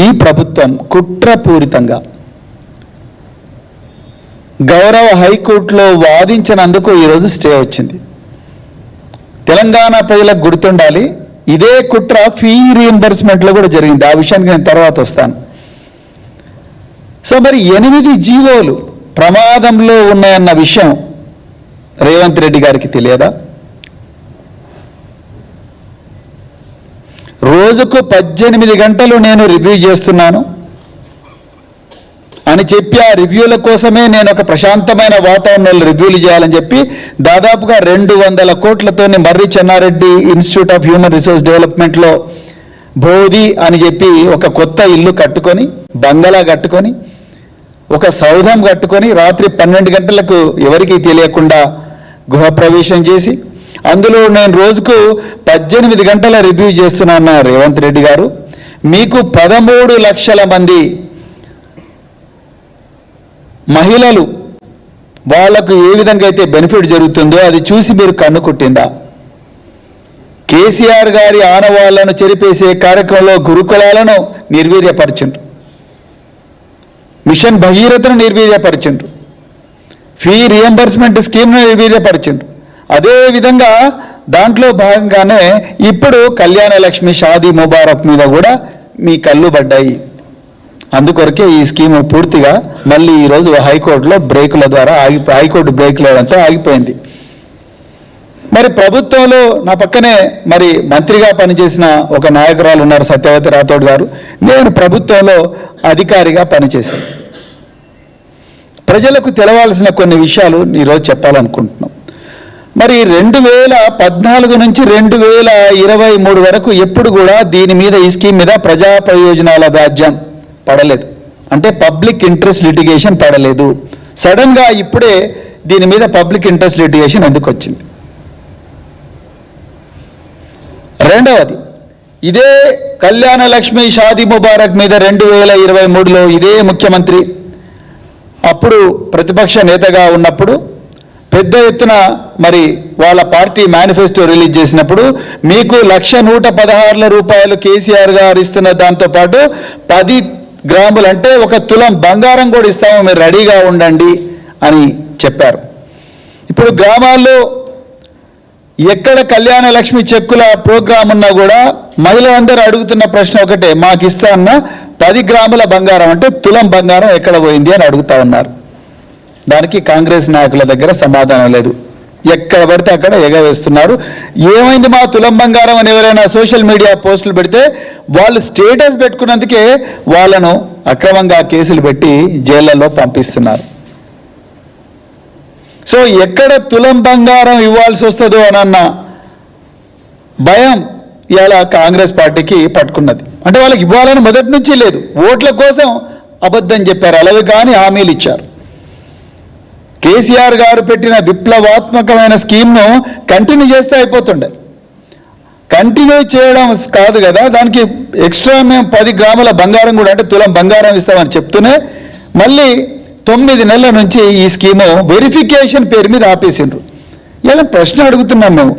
ఈ ప్రభుత్వం కుట్రపూరితంగా గౌరవ హైకోర్టులో వాదించినందుకు ఈరోజు స్టే వచ్చింది. తెలంగాణ ప్రజలకు గుర్తుండాలి, ఇదే కుట్ర ఫీ రీఎంబర్స్మెంట్లో కూడా జరిగింది. ఆ విషయానికి నేను తర్వాత వస్తాను. సో మరి 8 జీవోలు ప్రమాదంలో ఉన్నాయన్న విషయం రేవంత్ రెడ్డి గారికి తెలియదా? రోజుకు 18 గంటలు నేను రివ్యూ చేస్తున్నాను అని చెప్పి ఆ రివ్యూల కోసమే నేను ఒక ప్రశాంతమైన వాతావరణంలో రివ్యూలు చేయాలని చెప్పి దాదాపుగా 200 కోట్లతోని Marri Chennareddy institute of human resource డెవలప్మెంట్లో బోధి అని చెప్పి ఒక కొత్త ఇల్లు కట్టుకొని, బంగళా కట్టుకొని, ఒక సౌధం కట్టుకొని రాత్రి 12 గంటలకు ఎవరికీ తెలియకుండా గృహప్రవేశం చేసి అందులో నేను రోజుకు 18 గంటల రివ్యూ చేస్తున్నా రేవంత్ రెడ్డి గారు, మీకు 13 లక్షల మంది మహిళలు వాళ్లకు ఏ విధంగా అయితే బెనిఫిట్ జరుగుతుందో అది చూసి మీరు కన్ను కుట్టిందా? కేసీఆర్ గారి ఆనవాళ్లను చెరిపేసే కార్యక్రమంలో గురుకులాలను నిర్వీర్యపరిచిండ్రు, మిషన్ భగీరథను నిర్వీర్యపరిచిండ్రు, ఫీ రియంబర్స్మెంట్ స్కీమ్ను నిర్వీర్యపరిచిండ్రు. అదేవిధంగా దాంట్లో భాగంగానే ఇప్పుడు కళ్యాణ లక్ష్మి షాదీ ముబారక్ మీద కూడా మీ కళ్ళు పడ్డాయి. అందుకొరకే ఈ స్కీము పూర్తిగా మళ్ళీ ఈరోజు హైకోర్టులో బ్రేకుల ద్వారా హైకోర్టు బ్రేకులతో ఆగిపోయింది. మరి ప్రభుత్వంలో నా పక్కనే మరి మంత్రిగా పనిచేసిన ఒక నాయకురాలు ఉన్నారు, సత్యవతి రాథోడ్ గారు. నేను ప్రభుత్వంలో అధికారిగా పనిచేశాను. ప్రజలకు తెలవాల్సిన కొన్ని విషయాలు ఈరోజు చెప్పాలనుకుంటున్నాం. మరి 2014 నుంచి 2023 వరకు ఎప్పుడు కూడా దీని మీద, ఈ స్కీమ్ మీద ప్రజా ప్రయోజనాల వ్యాజ్యం పడలేదు, అంటే పబ్లిక్ ఇంట్రెస్ట్ లిటిగేషన్ పడలేదు. సడన్గా ఇప్పుడే దీని మీద పబ్లిక్ ఇంట్రెస్ట్ లిటిగేషన్ ఎందుకు వచ్చింది? రెండవది, ఇదే కళ్యాణ లక్ష్మి షాదీ ముబారక్ మీద 2023లో ఇదే ముఖ్యమంత్రి అప్పుడు ప్రతిపక్ష నేతగా ఉన్నప్పుడు పెద్ద ఎత్తున మరి వాళ్ళ పార్టీ మేనిఫెస్టో రిలీజ్ చేసినప్పుడు మీకు 1,116 రూపాయలు కేసీఆర్ గారు ఇస్తున్న దాంతోపాటు 10 గ్రాములు అంటే 1 తులం బంగారం కూడా ఇస్తాము, మీరు రెడీగా ఉండండి అని చెప్పారు. ఇప్పుడు గ్రామాల్లో ఎక్కడ కళ్యాణ లక్ష్మి చెక్కుల ప్రోగ్రాం ఉన్నా కూడా మహిళలందరూ అడుగుతున్న ప్రశ్న ఒకటే, మాకు ఇస్తా అన్న 10 గ్రాముల బంగారం అంటే తులం బంగారం ఎక్కడ పోయింది అని అడుగుతా ఉన్నారు. దానికి కాంగ్రెస్ నాయకుల దగ్గర సమాధానం లేదు. ఎక్కడ పడితే అక్కడ ఎగవేస్తున్నారు. ఏమైంది మా తులం బంగారం అని ఎవరైనా సోషల్ మీడియా పోస్టులు పెడితే వాళ్ళు స్టేటస్ పెట్టుకున్నందుకే వాళ్ళను అక్రమంగా కేసులు పెట్టి జైళ్లలో పంపిస్తున్నారు. సో ఎక్కడ తులం బంగారం ఇవ్వాల్సి వస్తుందో అనన్న భయం ఇలా కాంగ్రెస్ పార్టీకి పట్టుకున్నది. అంటే వాళ్ళకి ఇవ్వాలని మొదటి నుంచి లేదు, ఓట్ల కోసం అబద్ధం చెప్పారు, అలాగే కానీ హామీలు ఇచ్చారు. కేసీఆర్ గారు పెట్టిన విప్లవాత్మకమైన స్కీమ్ను కంటిన్యూ చేస్తే అయిపోతుండే, కంటిన్యూ చేయడం కాదు కదా, దానికి ఎక్స్ట్రా మేము 10 గ్రాముల బంగారం కూడా అంటే తులం బంగారం ఇస్తామని చెప్తూనే మళ్ళీ 9 నెలల నుంచి ఈ స్కీము వెరిఫికేషన్ పేరు మీద ఆపేసిండ్రు. ఇలా ప్రశ్న అడుగుతున్నాం మేము,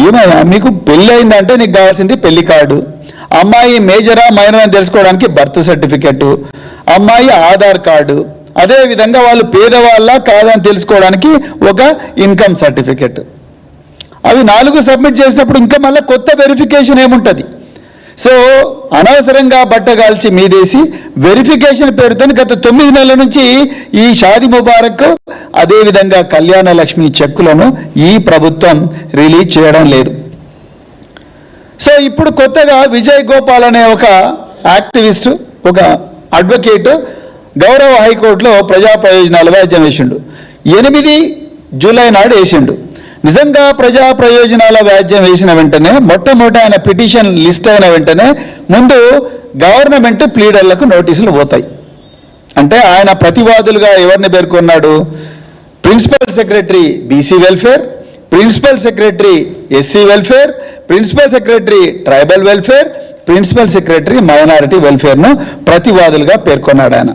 ఏమయ్యా మీకు పెళ్ళి అయిందంటే నీకు కావాల్సింది పెళ్లి కార్డు, అమ్మాయి మేజరా మైనర్ అని తెలుసుకోవడానికి బర్త్ సర్టిఫికెట్, అమ్మాయి ఆధార్ కార్డు, అదేవిధంగా వాళ్ళు పేదవాళ్ళ కాదని తెలుసుకోవడానికి ఒక ఇన్కమ్ సర్టిఫికెట్. అవి 4 సబ్మిట్ చేసినప్పుడు ఇంకా మళ్ళీ కొత్త వెరిఫికేషన్ ఏముంటుంది? సో అనవసరంగా బట్టగాల్చి మీదేసి వెరిఫికేషన్ పేరుతో గత 9 నెలల నుంచి ఈ షాదీ ముబారక్ అదేవిధంగా కళ్యాణ లక్ష్మి చెక్కులను ఈ ప్రభుత్వం రిలీజ్ చేయడం లేదు. సో ఇప్పుడు కొత్తగా విజయ్ గోపాల్ అనే ఒక యాక్టివిస్టు, ఒక అడ్వకేట్ గౌరవ హైకోర్టులో ప్రజా ప్రయోజనాల వ్యాజ్యం వేసిండు. 8 జూలై నాడు వేసిండు. నిజంగా ప్రజా ప్రయోజనాల వ్యాజ్యం వేసిన వెంటనే మొట్టమొదటి ఆయన పిటిషన్ లిస్ట్ అయిన వెంటనే ముందు గవర్నమెంట్ ప్లీడర్లకు నోటీసులు పోతాయి. అంటే ఆయన ప్రతివాదులుగా ఎవరిని పేర్కొన్నాడు? Principal secretary BC welfare, principal secretary SC welfare, principal secretary tribal welfare, principal secretary minority వెల్ఫేర్ను ప్రతివాదులుగా పేర్కొన్నాడు ఆయన.